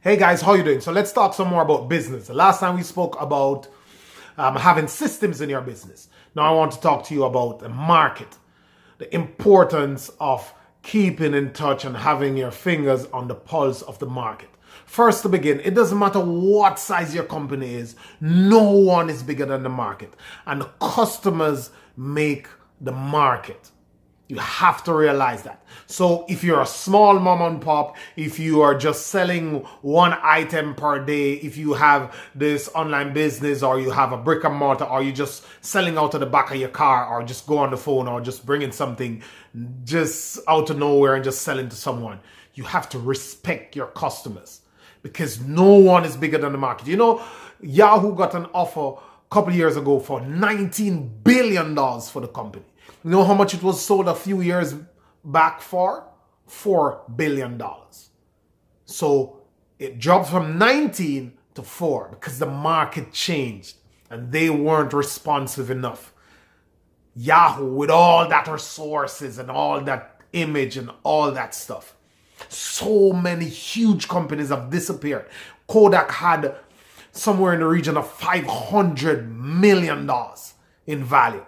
Hey guys, how you doing? So let's talk some more about business. The last time we spoke about having systems in your business. Now I want to talk to you about the market, the importance of keeping in touch and having your fingers on the pulse of the market. First to begin, it doesn't matter what size your company is, no one is bigger than the market. And the customers make the market. You have to realize that. So if you're a small mom and pop, if you are just selling one item per day, if you have this online business or you have a brick and mortar or you just selling out of the back of your car or just go on the phone or just bringing something just out of nowhere and just selling to someone, you have to respect your customers because no one is bigger than the market. You know, Yahoo got an offer a couple years ago for $19 billion for the company. You know how much it was sold a few years back for? $4 billion. So it dropped from 19 to 4 because the market changed and they weren't responsive enough. Yahoo, with all that resources and all that image and all that stuff. So many huge companies have disappeared. Kodak had somewhere in the region of $500 million in value.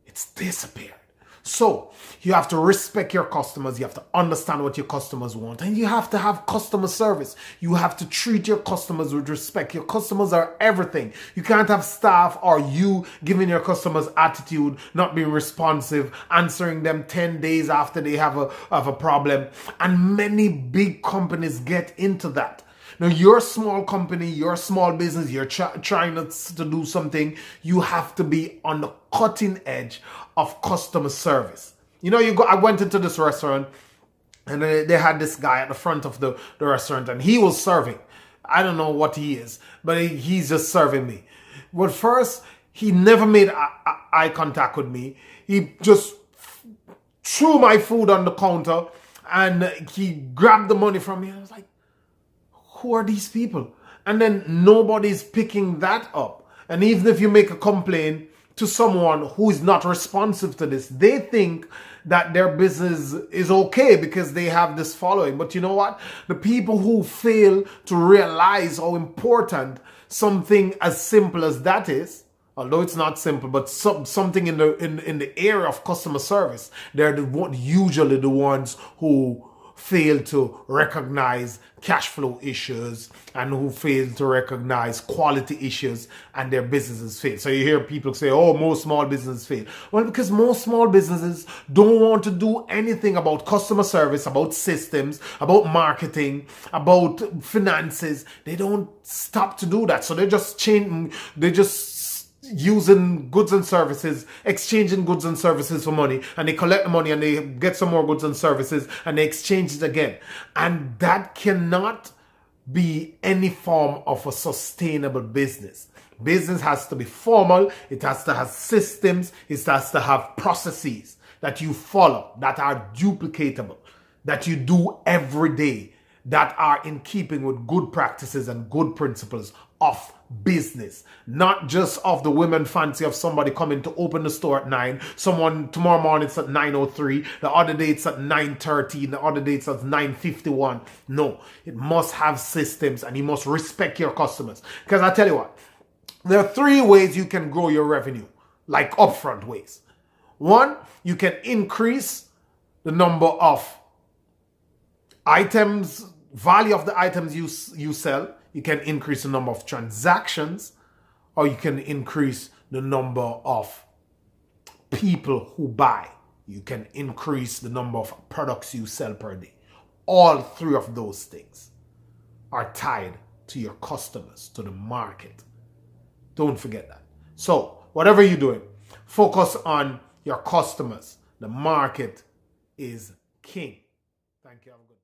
It's disappeared. So you have to respect your customers. You have to understand what your customers want. And you have to have customer service. You have to treat your customers with respect. Your customers are everything. You can't have staff or you giving your customers attitude, not being responsive, answering them 10 days after they have a problem. And many big companies get into that. Now, your small company, your small business, you're trying to do something, you have to be on the cutting edge of customer service. You know, I went into this restaurant and they had this guy at the front of the restaurant and he was serving. I don't know what he is, but he's just serving me. But first, he never made eye contact with me. He just threw my food on the counter and he grabbed the money from me. I was like, who are these people? And then nobody's picking that up. And even if you make a complaint to someone who is not responsive to this, they think that their business is okay because they have this following. But you know what? The people who fail to realize how important something as simple as that is, although it's not simple, but something in the area of customer service, they're usually the ones who fail to recognize cash flow issues and who fail to recognize quality issues and their businesses fail. So you hear people say, oh, most small businesses fail. Well, because most small businesses don't want to do anything about customer service, about systems, about marketing, about finances. They don't stop to do that. So they're just using goods and services, exchanging goods and services for money, and they collect the money and they get some more goods and services and they exchange it again. And that cannot be any form of a sustainable business. Business has to be formal, it has to have systems, it has to have processes that you follow, that are duplicatable, that you do every day, that are in keeping with good practices and good principles of business, not just of the women fancy of somebody coming to open the store at 9, someone tomorrow morning it's at 9:03, the other day it's at 9:13, the other day it's at 9:51. No, it must have systems and you must respect your customers. Because I tell you what, there are 3 ways you can grow your revenue, like upfront ways. 1, you can increase the number of items, value of the items you sell. You can increase the number of transactions, or you can increase the number of people who buy. You can increase the number of products you sell per day. All 3 of those things are tied to your customers, to the market. Don't forget that. So whatever you're doing, focus on your customers. The market is king. Thank you. Have a good